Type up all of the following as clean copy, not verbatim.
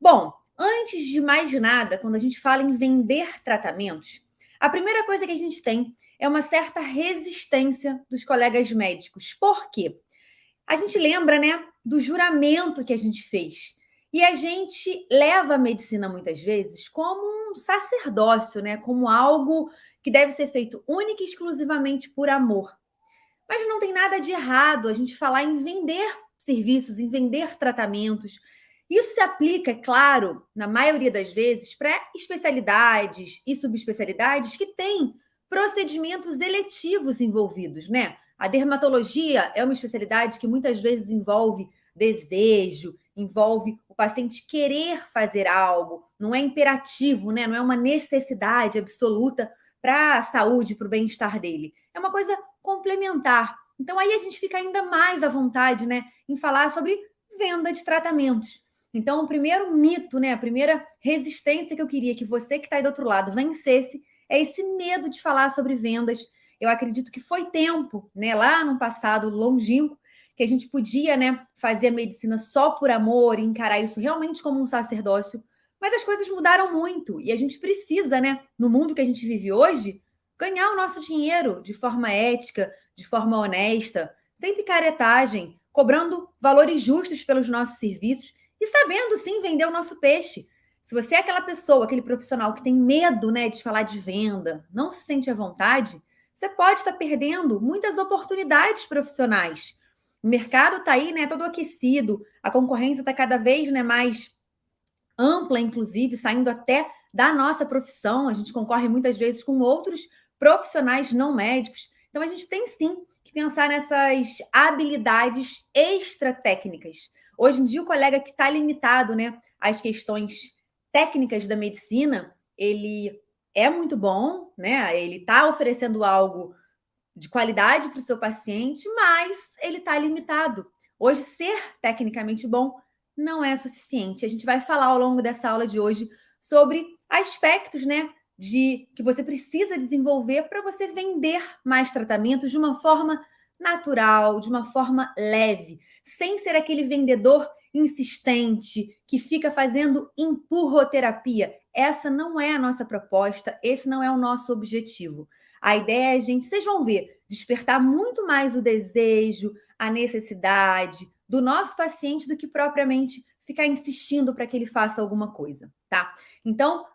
Bom, antes de mais nada, quando a gente fala em vender tratamentos, a primeira coisa que a gente tem é uma certa resistência dos colegas médicos. Por quê? A gente lembra, né, do juramento que a gente fez. E a gente leva a medicina muitas vezes como um sacerdócio, né, como algo que deve ser feito única e exclusivamente por amor. Mas não tem nada de errado a gente falar em vender serviços, em vender tratamentos. Isso se aplica, é claro, na maioria das vezes, para especialidades e subespecialidades que têm procedimentos eletivos envolvidos, né? A dermatologia é uma especialidade que muitas vezes envolve desejo, envolve o paciente querer fazer algo, não é imperativo, né? Não é uma necessidade absoluta para a saúde, para o bem-estar dele. É uma coisa complementar. Então, aí a gente fica ainda mais à vontade, né, em falar sobre venda de tratamentos. Então, o primeiro mito, né, a primeira resistência que eu queria que você que está aí do outro lado vencesse é esse medo de falar sobre vendas. Eu acredito que foi tempo, né, lá no passado longínquo, que a gente podia, né, fazer a medicina só por amor e encarar isso realmente como um sacerdócio. Mas as coisas mudaram muito e a gente precisa, né, no mundo que a gente vive hoje, ganhar o nosso dinheiro de forma ética, de forma honesta, sem picaretagem, cobrando valores justos pelos nossos serviços e sabendo sim vender o nosso peixe. Se você é aquela pessoa, aquele profissional que tem medo, né, de falar de venda, não se sente à vontade, você pode estar perdendo muitas oportunidades profissionais. O mercado está aí, né, todo aquecido, a concorrência está cada vez, né, mais ampla, inclusive, saindo até da nossa profissão. A gente concorre muitas vezes com outros profissionais não médicos. Então, a gente tem sim que pensar nessas habilidades extra-técnicas. Hoje em dia, o colega que está limitado, né, às questões técnicas da medicina, ele é muito bom, né? Ele está oferecendo algo de qualidade para o seu paciente, mas ele está limitado. Hoje, ser tecnicamente bom não é suficiente. A gente vai falar ao longo dessa aula de hoje sobre aspectos, né, de que você precisa desenvolver para você vender mais tratamentos de uma forma natural, de uma forma leve, sem ser aquele vendedor insistente que fica fazendo empurroterapia. Essa não é a nossa proposta, esse não é o nosso objetivo. A ideia é, gente, vocês vão ver, despertar muito mais o desejo, a necessidade do nosso paciente do que propriamente ficar insistindo para que ele faça alguma coisa, tá? Então,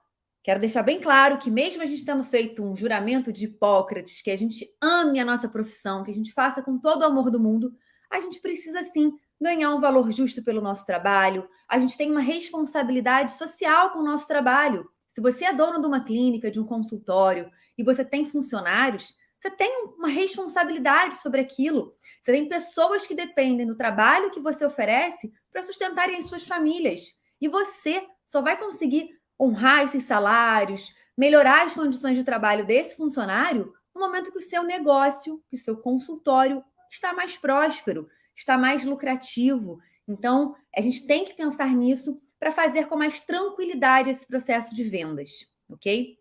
quero deixar bem claro que mesmo a gente tendo feito um juramento de Hipócrates, que a gente ame a nossa profissão, que a gente faça com todo o amor do mundo, a gente precisa sim ganhar um valor justo pelo nosso trabalho, a gente tem uma responsabilidade social com o nosso trabalho. Se você é dono de uma clínica, de um consultório, e você tem funcionários, você tem uma responsabilidade sobre aquilo. Você tem pessoas que dependem do trabalho que você oferece para sustentarem as suas famílias. E você só vai conseguir honrar esses salários, melhorar as condições de trabalho desse funcionário no momento que o seu negócio, que o seu consultório está mais próspero, está mais lucrativo. Então, a gente tem que pensar nisso para fazer com mais tranquilidade esse processo de vendas, ok?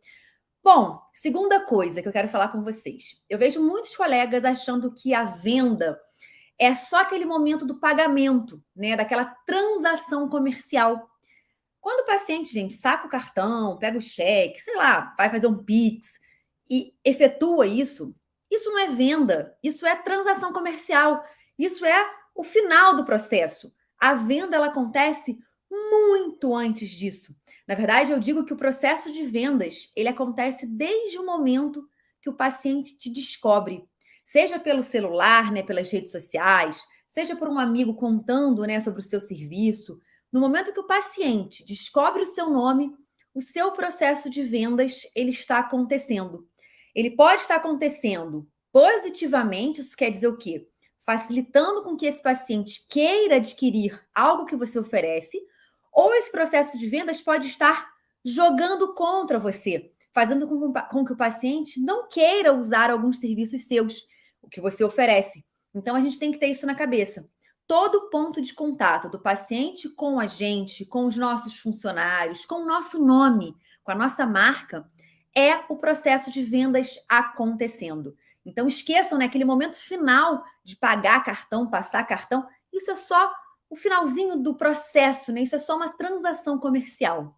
Bom, segunda coisa que eu quero falar com vocês. Eu vejo muitos colegas achando que a venda é só aquele momento do pagamento, né? Daquela transação comercial. Quando o paciente, gente, saca o cartão, pega o cheque, sei lá, vai fazer um Pix e efetua isso, isso não é venda, isso é transação comercial, isso é o final do processo. A venda, ela acontece muito antes disso. Na verdade, eu digo que o processo de vendas, ele acontece desde o momento que o paciente te descobre, seja pelo celular, né, pelas redes sociais, seja por um amigo contando, né, sobre o seu serviço. No momento que o paciente descobre o seu nome, o seu processo de vendas ele está acontecendo. Ele pode estar acontecendo positivamente, isso quer dizer o quê? Facilitando com que esse paciente queira adquirir algo que você oferece, ou esse processo de vendas pode estar jogando contra você, fazendo com que o paciente não queira usar alguns serviços seus, o que você oferece. Então, a gente tem que ter isso na cabeça. Todo ponto de contato do paciente com a gente, com os nossos funcionários, com o nosso nome, com a nossa marca, é o processo de vendas acontecendo. Então, esqueçam, né, aquele momento final de pagar cartão, passar cartão, isso é só o finalzinho do processo, né? Isso é só uma transação comercial.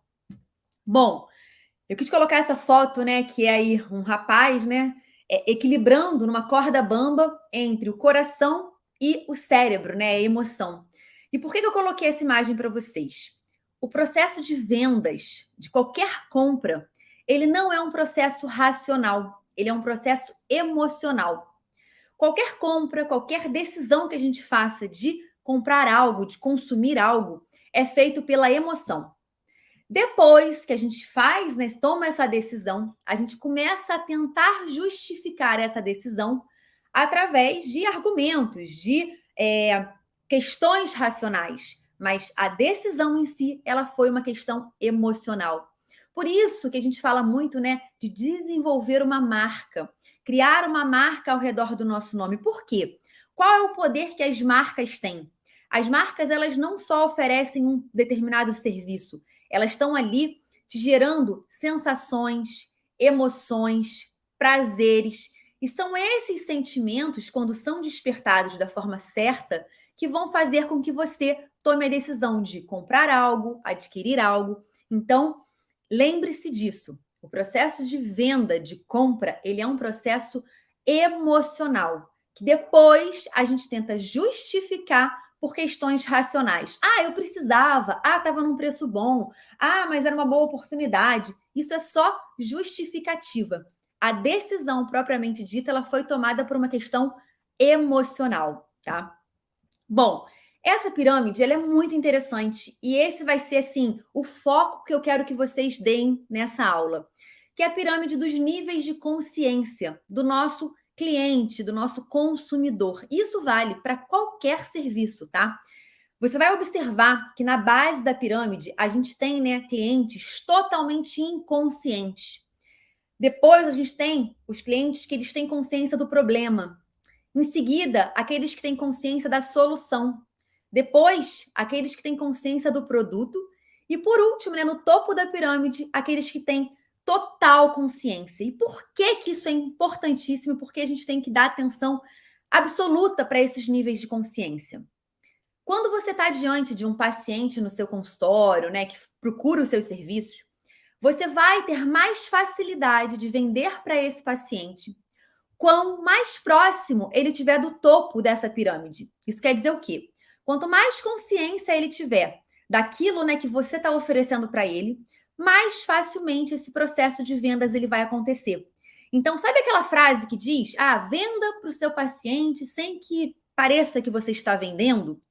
Bom, eu quis colocar essa foto, né, que é aí um rapaz, né, equilibrando numa corda bamba entre o coração e o cérebro, né, a emoção. E por que eu coloquei essa imagem para vocês? O processo de vendas de qualquer compra, ele não é um processo racional, ele é um processo emocional. Qualquer compra, qualquer decisão que a gente faça de comprar algo, de consumir algo, é feito pela emoção. Depois que a gente faz, né, toma essa decisão, a gente começa a tentar justificar essa decisão através de argumentos, de questões racionais. Mas a decisão em si, ela foi uma questão emocional. Por isso que a gente fala muito, né, de desenvolver uma marca, criar uma marca ao redor do nosso nome. Por quê? Qual é o poder que as marcas têm? As marcas, elas não só oferecem um determinado serviço, elas estão ali te gerando sensações, emoções, prazeres. E são esses sentimentos, quando são despertados da forma certa, que vão fazer com que você tome a decisão de comprar algo, adquirir algo. Então, lembre-se disso. O processo de venda, de compra, ele é um processo emocional, que depois a gente tenta justificar por questões racionais. Ah, eu precisava. Ah, estava num preço bom. Ah, mas era uma boa oportunidade. Isso é só justificativa. A decisão propriamente dita, ela foi tomada por uma questão emocional, tá? Bom, essa pirâmide, ela é muito interessante e esse vai ser, assim, o foco que eu quero que vocês deem nessa aula, que é a pirâmide dos níveis de consciência do nosso cliente, do nosso consumidor. Isso vale para qualquer serviço, tá? Você vai observar que na base da pirâmide a gente tem, né, clientes totalmente inconscientes. Depois a gente tem os clientes que eles têm consciência do problema. Em seguida, aqueles que têm consciência da solução. Depois, aqueles que têm consciência do produto. E por último, né, no topo da pirâmide, aqueles que têm total consciência. E por que que isso é importantíssimo? Porque a gente tem que dar atenção absoluta para esses níveis de consciência. Quando você está diante de um paciente no seu consultório, né, que procura os seus serviços, você vai ter mais facilidade de vender para esse paciente quão mais próximo ele tiver do topo dessa pirâmide. Isso quer dizer o quê? Quanto mais consciência ele tiver daquilo, né, que você está oferecendo para ele, mais facilmente esse processo de vendas ele vai acontecer. Então, sabe aquela frase que diz: ah, venda para o seu paciente sem que pareça que você está vendendo?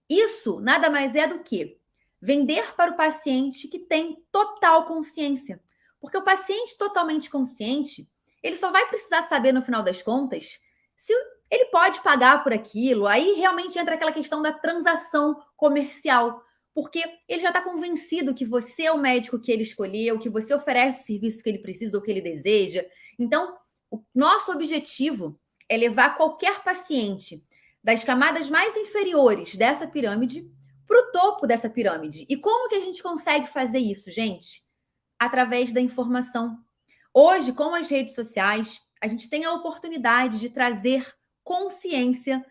Isso nada mais é do que vender para o paciente que tem total consciência. Porque o paciente totalmente consciente, ele só vai precisar saber no final das contas se ele pode pagar por aquilo. Aí realmente entra aquela questão da transação comercial. Porque ele já está convencido que você é o médico que ele escolheu, que você oferece o serviço que ele precisa ou que ele deseja. Então, o nosso objetivo é levar qualquer paciente das camadas mais inferiores dessa pirâmide para o topo dessa pirâmide. E como que a gente consegue fazer isso, gente? Através da informação. Hoje, com as redes sociais, a gente tem a oportunidade de trazer consciência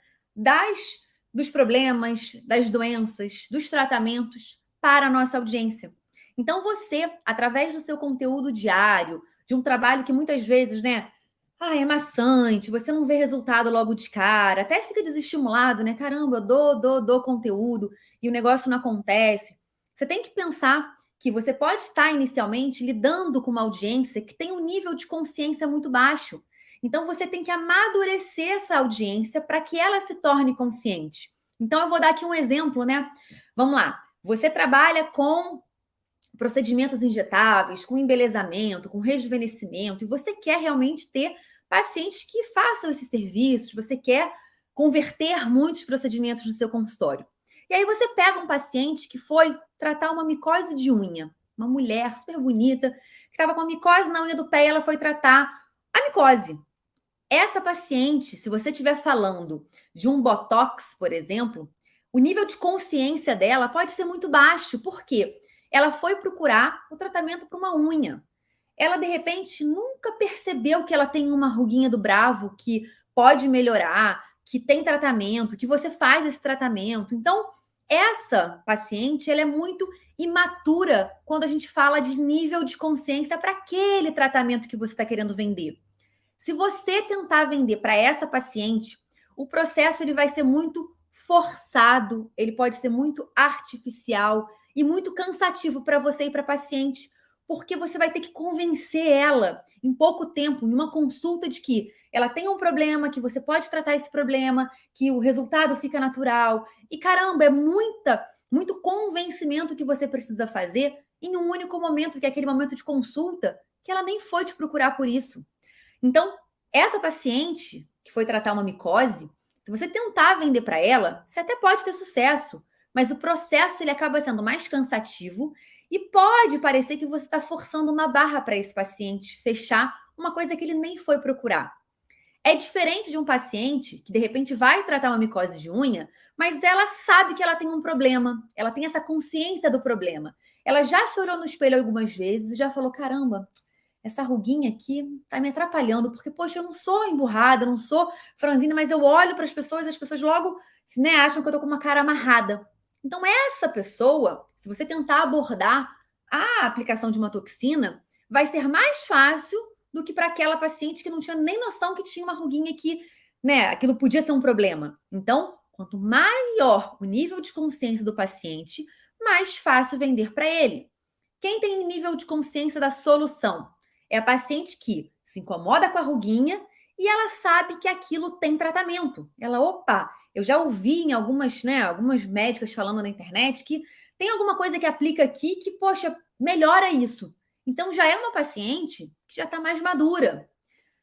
dos problemas, das doenças, dos tratamentos para a nossa audiência. Então, você, através do seu conteúdo diário, de um trabalho que muitas vezes, né, é maçante, você não vê resultado logo de cara, até fica desestimulado, né? Caramba, eu dou conteúdo e o negócio não acontece. Você tem que pensar que você pode estar inicialmente lidando com uma audiência que tem um nível de consciência muito baixo. Então, você tem que amadurecer essa audiência para que ela se torne consciente. Então, eu vou dar aqui um exemplo, né? Vamos lá. Você trabalha com procedimentos injetáveis, com embelezamento, com rejuvenescimento, e você quer realmente ter pacientes que façam esses serviços, você quer converter muitos procedimentos no seu consultório. E aí você pega um paciente que foi tratar uma micose de unha, uma mulher super bonita, que estava com a micose na unha do pé e ela foi tratar a micose. Essa paciente, se você estiver falando de um botox, por exemplo, o nível de consciência dela pode ser muito baixo. Por quê? Ela foi procurar o tratamento para uma unha. Ela, de repente, nunca percebeu que ela tem uma ruguinha do bravo que pode melhorar, que tem tratamento, que você faz esse tratamento. Então, essa paciente, ela é muito imatura quando a gente fala de nível de consciência para aquele tratamento que você está querendo vender. Se você tentar vender para essa paciente, o processo ele vai ser muito forçado, ele pode ser muito artificial e muito cansativo para você e para a paciente, porque você vai ter que convencer ela em pouco tempo, em uma consulta, de que ela tem um problema, que você pode tratar esse problema, que o resultado fica natural. E caramba, é muito convencimento que você precisa fazer em um único momento, que é aquele momento de consulta, que ela nem foi te procurar por isso. Então, essa paciente que foi tratar uma micose, se você tentar vender para ela, você até pode ter sucesso, mas o processo ele acaba sendo mais cansativo e pode parecer que você está forçando uma barra para esse paciente fechar uma coisa que ele nem foi procurar. É diferente de um paciente que de repente vai tratar uma micose de unha, mas ela sabe que ela tem um problema, ela tem essa consciência do problema. Ela já se olhou no espelho algumas vezes e já falou: caramba, essa ruguinha aqui tá me atrapalhando, porque, poxa, eu não sou emburrada, eu não sou franzina, mas eu olho para as pessoas logo, né, acham que eu tô com uma cara amarrada. Então, essa pessoa, se você tentar abordar a aplicação de uma toxina, vai ser mais fácil do que para aquela paciente que não tinha nem noção que tinha uma ruguinha que, né, aquilo podia ser um problema. Então, quanto maior o nível de consciência do paciente, mais fácil vender para ele. Quem tem nível de consciência da solução? É a paciente que se incomoda com a ruguinha e ela sabe que aquilo tem tratamento. Ela, opa, eu já ouvi em algumas médicas falando na internet que tem alguma coisa que aplica aqui que, poxa, melhora isso. Então já é uma paciente que já está mais madura.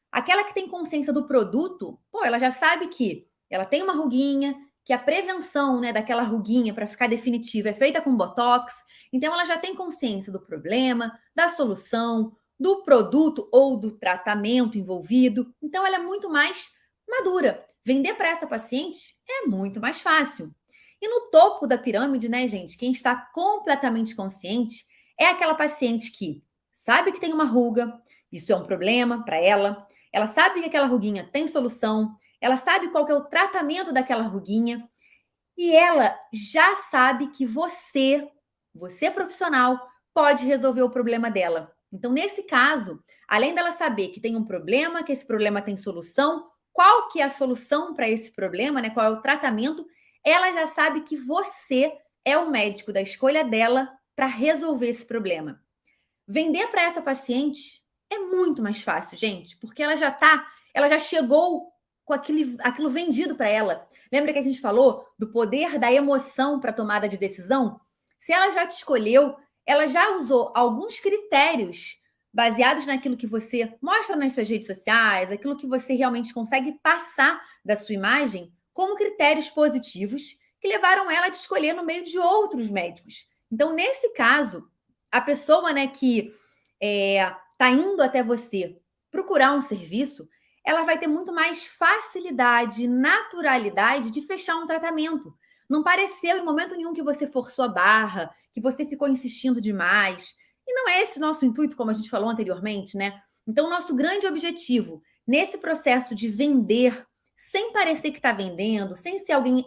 Aquela que tem consciência do produto, pô, ela já sabe que ela tem uma ruguinha, que a prevenção, né, daquela ruguinha para ficar definitiva é feita com botox. Então ela já tem consciência do problema, da solução, do produto ou do tratamento envolvido. Então ela é muito mais madura. Vender para essa paciente é muito mais fácil. E no topo da pirâmide, né, gente, quem está completamente consciente é aquela paciente que sabe que tem uma ruga, isso é um problema para ela. Ela sabe que aquela ruguinha tem solução, ela sabe qual que é o tratamento daquela ruguinha e ela já sabe que você profissional, pode resolver o problema dela. Então, nesse caso, além dela saber que tem um problema, que esse problema tem solução, qual que é a solução para esse problema, né? Qual é o tratamento, ela já sabe que você é o médico da escolha dela para resolver esse problema. Vender para essa paciente é muito mais fácil, gente, porque ela já chegou com aquilo vendido para ela. Lembra que a gente falou do poder da emoção para tomada de decisão? Se ela já te escolheu, ela já usou alguns critérios baseados naquilo que você mostra nas suas redes sociais, aquilo que você realmente consegue passar da sua imagem, como critérios positivos que levaram ela a te escolher no meio de outros médicos. Então, nesse caso, a pessoa, né, que está indo até você procurar um serviço, ela vai ter muito mais facilidade, naturalidade de fechar um tratamento. Não pareceu em momento nenhum que você forçou a barra, que você ficou insistindo demais. E não é esse o nosso intuito, como a gente falou anteriormente, né? Então, o nosso grande objetivo nesse processo de vender, sem parecer que está vendendo, sem ser alguém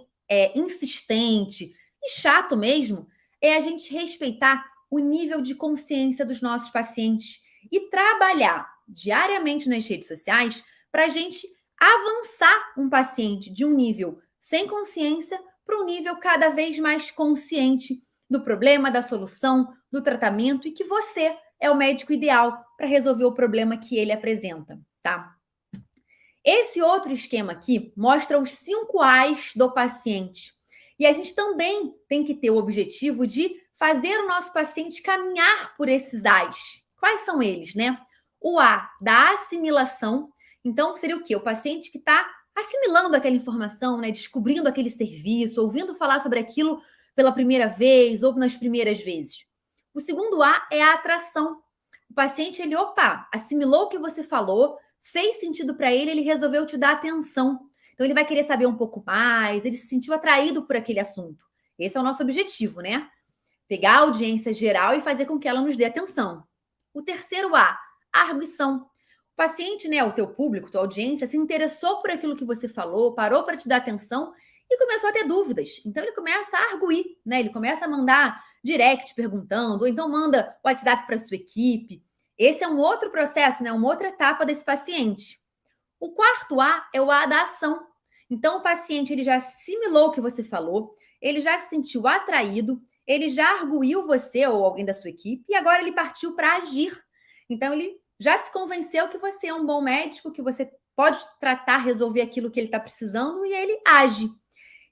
insistente e chato mesmo, é a gente respeitar o nível de consciência dos nossos pacientes e trabalhar diariamente nas redes sociais para a gente avançar um paciente de um nível sem consciência para um nível cada vez mais consciente do problema, da solução, do tratamento e que você é o médico ideal para resolver o problema que ele apresenta, tá? Esse outro esquema aqui mostra os 5 A's do paciente. E a gente também tem que ter o objetivo de fazer o nosso paciente caminhar por esses A's. Quais são eles, né? O A da assimilação. Então, seria o quê? O paciente que está assimilando aquela informação, né? Descobrindo aquele serviço, ouvindo falar sobre aquilo pela primeira vez ou nas primeiras vezes. O segundo A é a atração. O paciente, ele, assimilou o que você falou, fez sentido para ele, ele resolveu te dar atenção. Então, ele vai querer saber um pouco mais, ele se sentiu atraído por aquele assunto. Esse é o nosso objetivo, né? Pegar a audiência geral e fazer com que ela nos dê atenção. O terceiro A, a arguição. O paciente, né, o teu público, tua audiência, se interessou por aquilo que você falou, parou para te dar atenção e começou a ter dúvidas. Então, ele começa a arguir, né? Ele começa a mandar direct perguntando, ou então manda WhatsApp para sua equipe. Esse é um outro processo, né? Uma outra etapa desse paciente. O quarto A é o A da ação. Então, o paciente ele já assimilou o que você falou, ele já se sentiu atraído, ele já arguiu você ou alguém da sua equipe e agora ele partiu para agir. Então, ele já se convenceu que você é um bom médico, que você pode tratar, resolver aquilo que ele está precisando e ele age.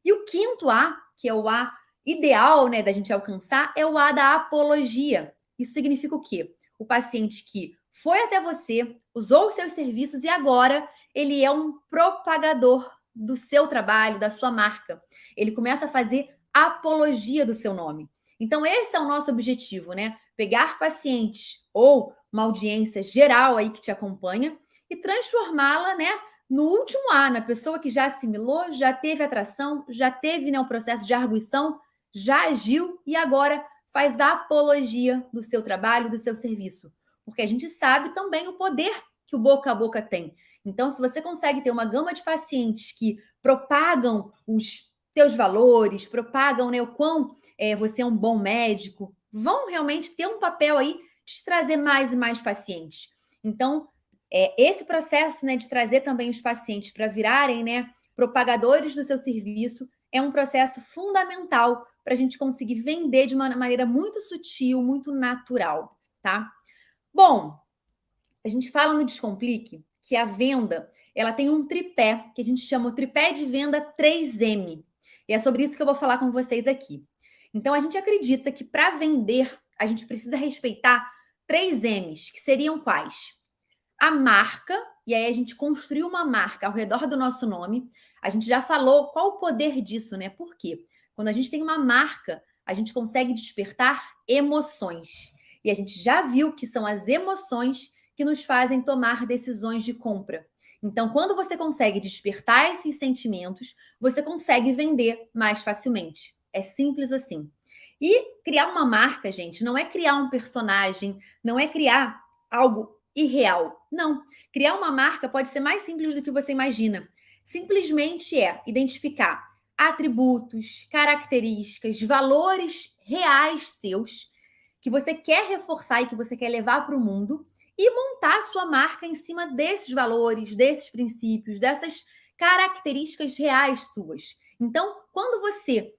E o quinto A, que é o A ideal, né, da gente alcançar, é o A da apologia. Isso significa o quê? O paciente que foi até você, usou os seus serviços e agora ele é um propagador do seu trabalho, da sua marca. Ele começa a fazer apologia do seu nome. Então, esse é o nosso objetivo, né? Pegar pacientes ou uma audiência geral aí que te acompanha e transformá-la, né, no último A, na pessoa que já assimilou, já teve atração, já teve, né, o processo de arguição, já agiu e agora faz a apologia do seu trabalho, do seu serviço. Porque a gente sabe também o poder que o boca a boca tem. Então, se você consegue ter uma gama de pacientes que propagam os teus valores, propagam, né, o quão você é um bom médico, vão realmente ter um papel aí de trazer mais e mais pacientes. Então, esse processo, né, de trazer também os pacientes para virarem, né, propagadores do seu serviço é um processo fundamental para a gente conseguir vender de uma maneira muito sutil, muito natural, tá? Bom, a gente fala no Descomplique que a venda ela tem um tripé, que a gente chama o tripé de venda 3M. E é sobre isso que eu vou falar com vocês aqui. Então, a gente acredita que para vender, a gente precisa respeitar 3 M's, que seriam quais? A marca, e aí a gente construiu uma marca ao redor do nosso nome. A gente já falou qual o poder disso, né? Por quê? Quando a gente tem uma marca, a gente consegue despertar emoções. E a gente já viu que são as emoções que nos fazem tomar decisões de compra. Então, quando você consegue despertar esses sentimentos, você consegue vender mais facilmente. É simples assim. E criar uma marca, gente, não é criar um personagem, não é criar algo irreal. Não. Criar uma marca pode ser mais simples do que você imagina. Simplesmente é identificar atributos, características, valores reais seus que você quer reforçar e que você quer levar para o mundo e montar a sua marca em cima desses valores, desses princípios, dessas características reais suas. Então, quando você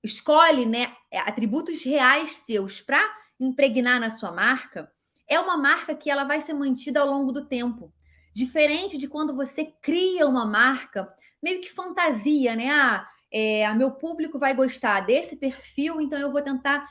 escolhe, né, atributos reais seus para impregnar na sua marca, é uma marca que ela vai ser mantida ao longo do tempo. Diferente de quando você cria uma marca meio que fantasia, né? Meu público vai gostar desse perfil, então eu vou tentar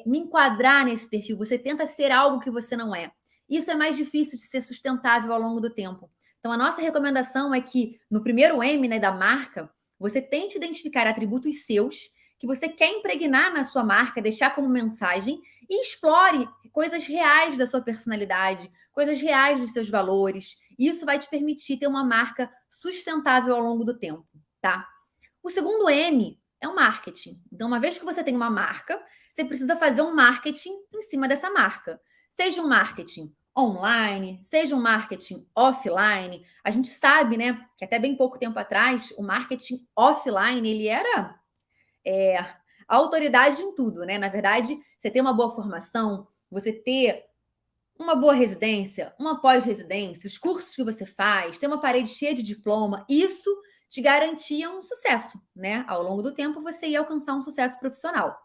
me enquadrar nesse perfil. Você tenta ser algo que você não é. Isso é mais difícil de ser sustentável ao longo do tempo. Então, a nossa recomendação é que no primeiro M, né, da marca, você tente identificar atributos seus que você quer impregnar na sua marca, deixar como mensagem e explore coisas reais da sua personalidade, coisas reais dos seus valores. Isso vai te permitir ter uma marca sustentável ao longo do tempo, tá? O segundo M é o marketing. Então, uma vez que você tem uma marca, você precisa fazer um marketing em cima dessa marca. Seja um marketing online, seja um marketing offline. A gente sabe, né, que até bem pouco tempo atrás, o marketing offline, ele era a autoridade em tudo, né? Na verdade, você ter uma boa formação, você ter uma boa residência, uma pós-residência, os cursos que você faz, ter uma parede cheia de diploma, isso te garantia um sucesso, né? Ao longo do tempo, você ia alcançar um sucesso profissional.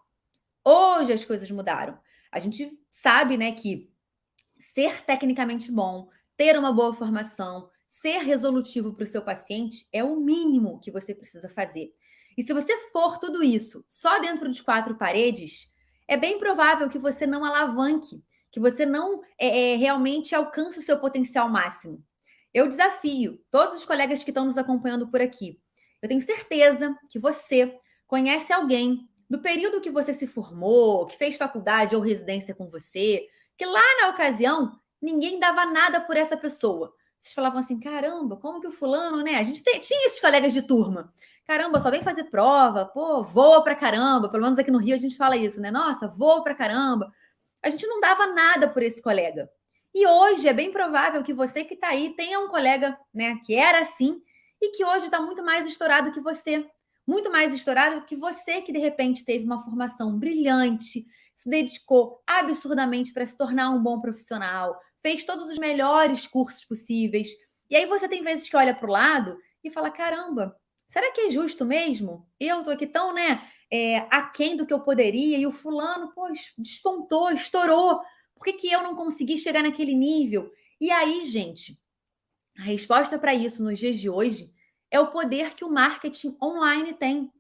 Hoje as coisas mudaram. A gente sabe, né, que ser tecnicamente bom, ter uma boa formação, ser resolutivo para o seu paciente é o mínimo que você precisa fazer. E se você for tudo isso só dentro de 4 paredes, é bem provável que você não alavanque, que você não realmente alcance o seu potencial máximo. Eu desafio todos os colegas que estão nos acompanhando por aqui. Eu tenho certeza que você conhece alguém do período que você se formou, que fez faculdade ou residência com você, que lá na ocasião ninguém dava nada por essa pessoa. Vocês falavam assim, caramba, como que o fulano, né? A gente tinha esses colegas de turma. Caramba, só vem fazer prova, pô, voa pra caramba. Pelo menos aqui no Rio a gente fala isso, né? Nossa, voa pra caramba. A gente não dava nada por esse colega. E hoje é bem provável que você que está aí tenha um colega, né, que era assim e que hoje está muito mais estourado que você. Muito mais estourado que você que, de repente, teve uma formação brilhante, se dedicou absurdamente para se tornar um bom profissional, fez todos os melhores cursos possíveis. E aí você tem vezes que olha para o lado e fala, caramba, será que é justo mesmo? Eu estou aqui tão, né, aquém do que eu poderia, e o fulano, pô, despontou, estourou. Por que eu não consegui chegar naquele nível? E aí, gente, a resposta para isso nos dias de hoje é o poder que o marketing online tem.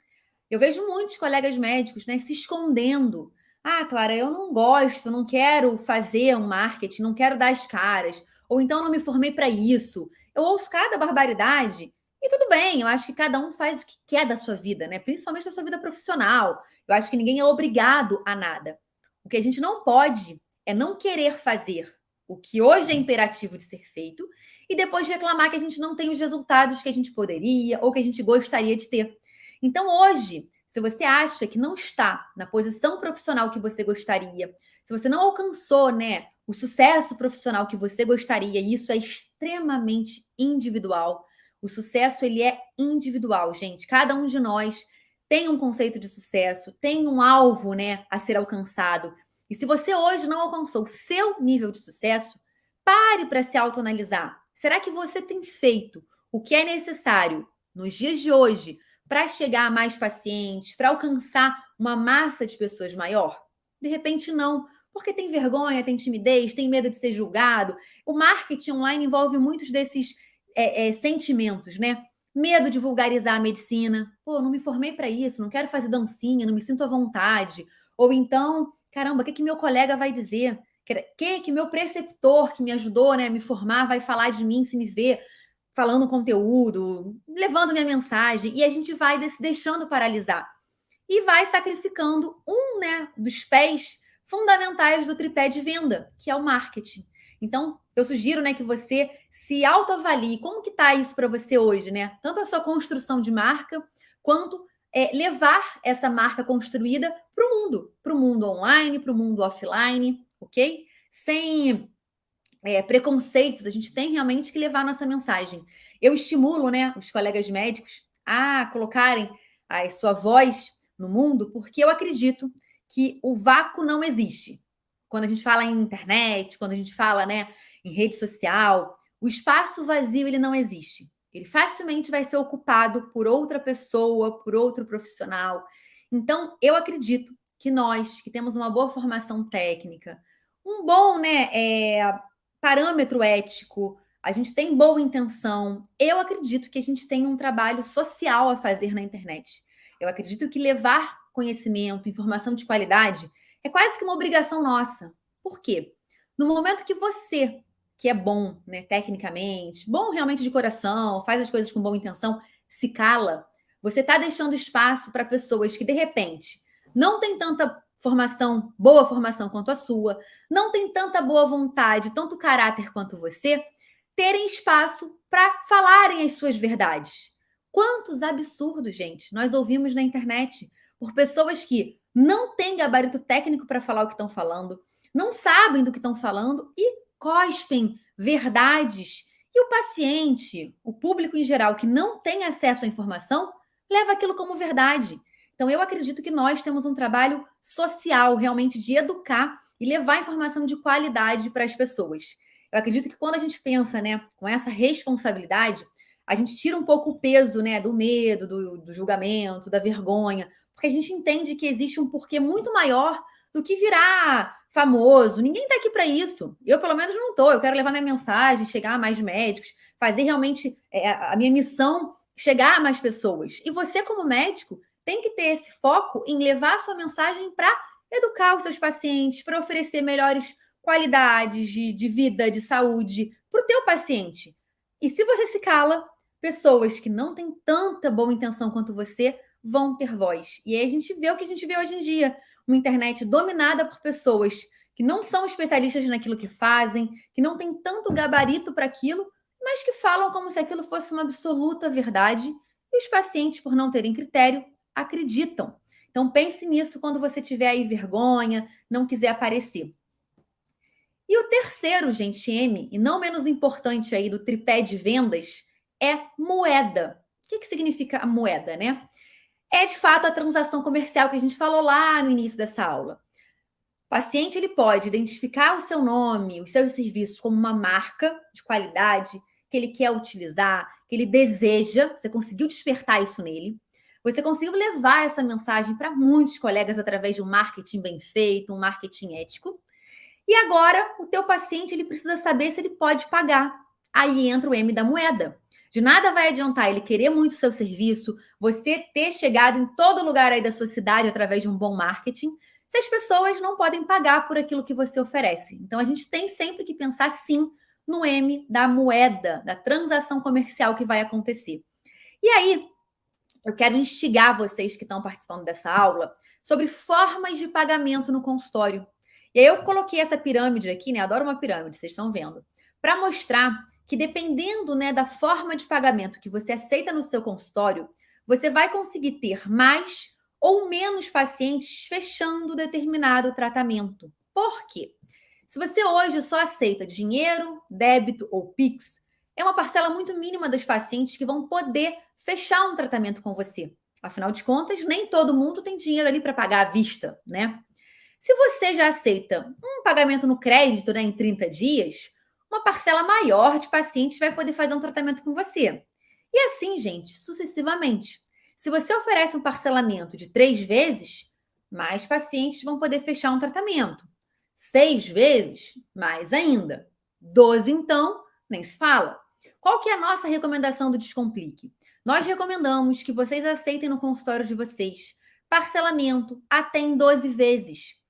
Eu vejo muitos colegas médicos, né, se escondendo. Ah, Clara, eu não gosto, não quero fazer um marketing, não quero dar as caras, ou então não me formei para isso. Eu ouço cada barbaridade e tudo bem, eu acho que cada um faz o que quer da sua vida, né? Principalmente da sua vida profissional. Eu acho que ninguém é obrigado a nada. O que a gente não pode é não querer fazer o que hoje é imperativo de ser feito e depois reclamar que a gente não tem os resultados que a gente poderia ou que a gente gostaria de ter. Então, hoje, se você acha que não está na posição profissional que você gostaria, se você não alcançou, né, o sucesso profissional que você gostaria, e isso é extremamente individual. O sucesso, ele é individual, gente. Cada um de nós tem um conceito de sucesso, tem um alvo, né, a ser alcançado. E se você hoje não alcançou o seu nível de sucesso, pare para se autoanalisar. Será que você tem feito o que é necessário nos dias de hoje para chegar a mais pacientes, para alcançar uma massa de pessoas maior? De repente, não, porque tem vergonha, tem timidez, tem medo de ser julgado. O marketing online envolve muitos desses sentimentos, né? Medo de vulgarizar a medicina. Pô, não me formei para isso, não quero fazer dancinha, não me sinto à vontade. Ou então, caramba, o que meu colega vai dizer? Que meu preceptor que me ajudou, né, a me formar vai falar de mim se me ver falando conteúdo, levando minha mensagem, e a gente vai se deixando paralisar. E vai sacrificando um, né, dos pés fundamentais do tripé de venda, que é o marketing. Então, eu sugiro, né, que você se autoavalie. Como que está isso para você hoje, né? Tanto a sua construção de marca, quanto levar essa marca construída para o mundo online, para o mundo offline, ok? Sem preconceitos, a gente tem realmente que levar nossa mensagem. Eu estimulo, né, os colegas médicos a colocarem a sua voz no mundo, porque eu acredito que o vácuo não existe. Quando a gente fala em internet, quando a gente fala, né, em rede social, o espaço vazio ele não existe. Ele facilmente vai ser ocupado por outra pessoa, por outro profissional. Então, eu acredito que nós, que temos uma boa formação técnica, um bom, né, parâmetro ético, a gente tem boa intenção. Eu acredito que a gente tem um trabalho social a fazer na internet. Eu acredito que levar conhecimento, informação de qualidade, é quase que uma obrigação nossa. Por quê? No momento que você, que é bom, né, tecnicamente, bom realmente de coração, faz as coisas com boa intenção, se cala, você está deixando espaço para pessoas que, de repente, não têm tanta formação, boa formação quanto a sua, não tem tanta boa vontade, tanto caráter quanto você, terem espaço para falarem as suas verdades. Quantos absurdos, gente, nós ouvimos na internet por pessoas que não têm gabarito técnico para falar o que estão falando, não sabem do que estão falando e cospem verdades. E o paciente, o público em geral que não tem acesso à informação, leva aquilo como verdade. Então, eu acredito que nós temos um trabalho social, realmente, de educar e levar informação de qualidade para as pessoas. Eu acredito que quando a gente pensa, né, com essa responsabilidade, a gente tira um pouco o peso, né, do medo, do julgamento, da vergonha, porque a gente entende que existe um porquê muito maior do que virar famoso. Ninguém está aqui para isso. Eu, pelo menos, não estou. Eu quero levar minha mensagem, chegar a mais médicos, fazer realmente a minha missão chegar a mais pessoas. E você, como médico, tem que ter esse foco em levar a sua mensagem para educar os seus pacientes, para oferecer melhores qualidades de vida, de saúde para o teu paciente. E se você se cala, pessoas que não têm tanta boa intenção quanto você vão ter voz. E aí a gente vê o que a gente vê hoje em dia, uma internet dominada por pessoas que não são especialistas naquilo que fazem, que não têm tanto gabarito para aquilo, mas que falam como se aquilo fosse uma absoluta verdade, e os pacientes, por não terem critério, acreditam. Então pense nisso quando você tiver aí vergonha, não quiser aparecer. E o terceiro, gente, M, e não menos importante aí do tripé de vendas, é moeda. O que significa a moeda, né? É, de fato, a transação comercial que a gente falou lá no início dessa aula. O paciente ele pode identificar o seu nome, os seus serviços como uma marca de qualidade que ele quer utilizar, que ele deseja. Você conseguiu despertar isso nele. Você conseguiu levar essa mensagem para muitos colegas através de um marketing bem feito, um marketing ético. E agora, o teu paciente ele precisa saber se ele pode pagar. Aí entra o M da moeda. De nada vai adiantar ele querer muito o seu serviço, você ter chegado em todo lugar aí da sua cidade através de um bom marketing, se as pessoas não podem pagar por aquilo que você oferece. Então, a gente tem sempre que pensar, sim, no M da moeda, da transação comercial que vai acontecer. E aí, eu quero instigar vocês que estão participando dessa aula sobre formas de pagamento no consultório. E aí eu coloquei essa pirâmide aqui, né? Adoro uma pirâmide, vocês estão vendo, para mostrar que dependendo, né, da forma de pagamento que você aceita no seu consultório, você vai conseguir ter mais ou menos pacientes fechando determinado tratamento. Por quê? Se você hoje só aceita dinheiro, débito ou Pix, é uma parcela muito mínima dos pacientes que vão poder fechar um tratamento com você. Afinal de contas, nem todo mundo tem dinheiro ali para pagar à vista, né? Se você já aceita um pagamento no crédito, né, em 30 dias, uma parcela maior de pacientes vai poder fazer um tratamento com você. E assim, gente, sucessivamente. Se você oferece um parcelamento de 3 vezes, mais pacientes vão poder fechar um tratamento. 6 vezes, mais ainda. 12, então, nem se fala. Qual que é a nossa recomendação do Descomplique? Nós recomendamos que vocês aceitem no consultório de vocês parcelamento até em 12 vezes.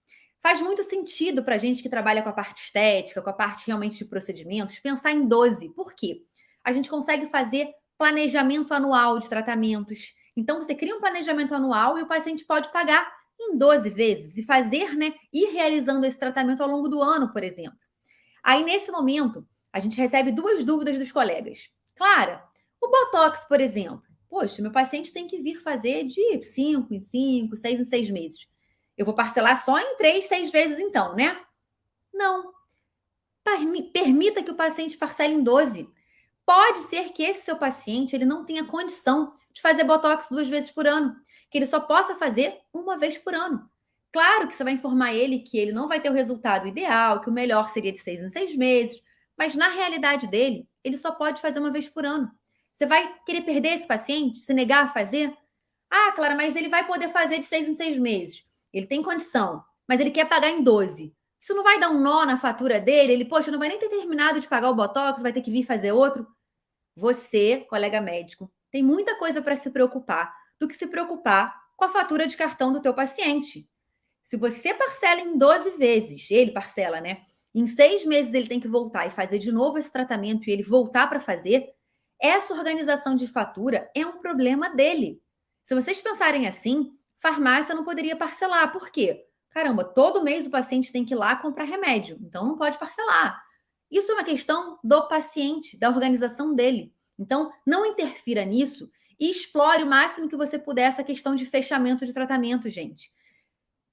Faz muito sentido para a gente que trabalha com a parte estética, com a parte realmente de procedimentos, pensar em 12. Por quê? A gente consegue fazer planejamento anual de tratamentos. Então, você cria um planejamento anual e o paciente pode pagar em 12 vezes e fazer, né, ir realizando esse tratamento ao longo do ano, por exemplo. Aí, nesse momento, a gente recebe 2 dúvidas dos colegas. Clara, o Botox, por exemplo. Poxa, meu paciente tem que vir fazer de 5 em 5, 6 em 6 meses. Eu vou parcelar só em 3, 6 vezes então, né? Não. Permita que o paciente parcele em 12. Pode ser que esse seu paciente ele não tenha condição de fazer Botox 2 vezes por ano, que ele só possa fazer uma vez por ano. Claro que você vai informar ele que ele não vai ter o resultado ideal, que o melhor seria de 6 em 6 meses, mas na realidade dele, ele só pode fazer uma vez por ano. Você vai querer perder esse paciente, se negar a fazer? Ah, Clara, mas ele vai poder fazer de 6 em 6 meses. Ele tem condição, mas ele quer pagar em 12. Isso não vai dar um nó na fatura dele? Ele, poxa, não vai nem ter terminado de pagar o Botox, vai ter que vir fazer outro? Você, colega médico, tem muita coisa para se preocupar do que se preocupar com a fatura de cartão do teu paciente. Se você parcela em 12 vezes, ele parcela, né? Em 6 meses ele tem que voltar e fazer de novo esse tratamento e ele voltar para fazer, essa organização de fatura é um problema dele. Se vocês pensarem assim, farmácia não poderia parcelar. Por quê? Caramba, todo mês o paciente tem que ir lá comprar remédio, então não pode parcelar. Isso é uma questão do paciente, da organização dele. Então, não interfira nisso e explore o máximo que você puder essa questão de fechamento de tratamento, gente.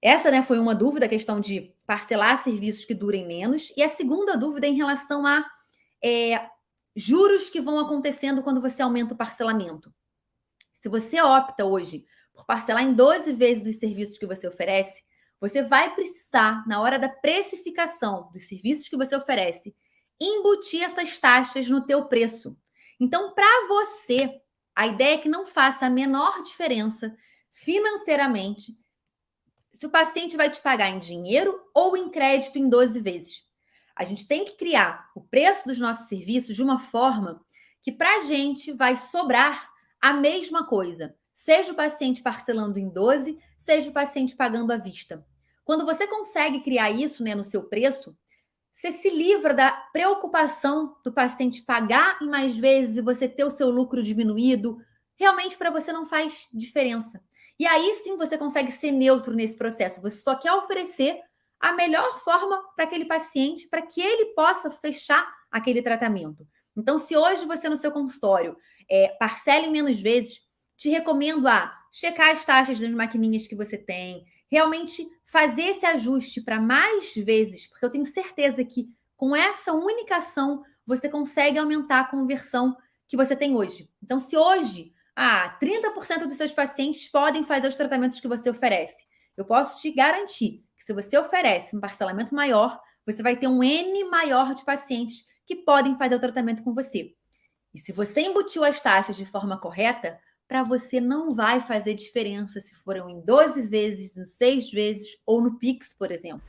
Essa, né, foi uma dúvida, a questão de parcelar serviços que durem menos. E a segunda dúvida é em relação a juros que vão acontecendo quando você aumenta o parcelamento. Se você opta hoje por parcelar em 12 vezes os serviços que você oferece, você vai precisar, na hora da precificação dos serviços que você oferece, embutir essas taxas no teu preço. Então, para você, a ideia é que não faça a menor diferença financeiramente se o paciente vai te pagar em dinheiro ou em crédito em 12 vezes. A gente tem que criar o preço dos nossos serviços de uma forma que para a gente vai sobrar a mesma coisa, seja o paciente parcelando em 12, seja o paciente pagando à vista. Quando você consegue criar isso, né, no seu preço, você se livra da preocupação do paciente pagar em mais vezes e você ter o seu lucro diminuído. Realmente, para você não faz diferença. E aí sim você consegue ser neutro nesse processo. Você só quer oferecer a melhor forma para aquele paciente, para que ele possa fechar aquele tratamento. Então, se hoje você no seu consultório parcela em menos vezes, te recomendo a checar as taxas das maquininhas que você tem, realmente fazer esse ajuste para mais vezes, porque eu tenho certeza que com essa única ação você consegue aumentar a conversão que você tem hoje. Então, se hoje 30% dos seus pacientes podem fazer os tratamentos que você oferece, eu posso te garantir que se você oferece um parcelamento maior, você vai ter um N maior de pacientes que podem fazer o tratamento com você. E se você embutiu as taxas de forma correta, para você não vai fazer diferença se foram em 12 vezes, em 6 vezes ou no Pix, por exemplo.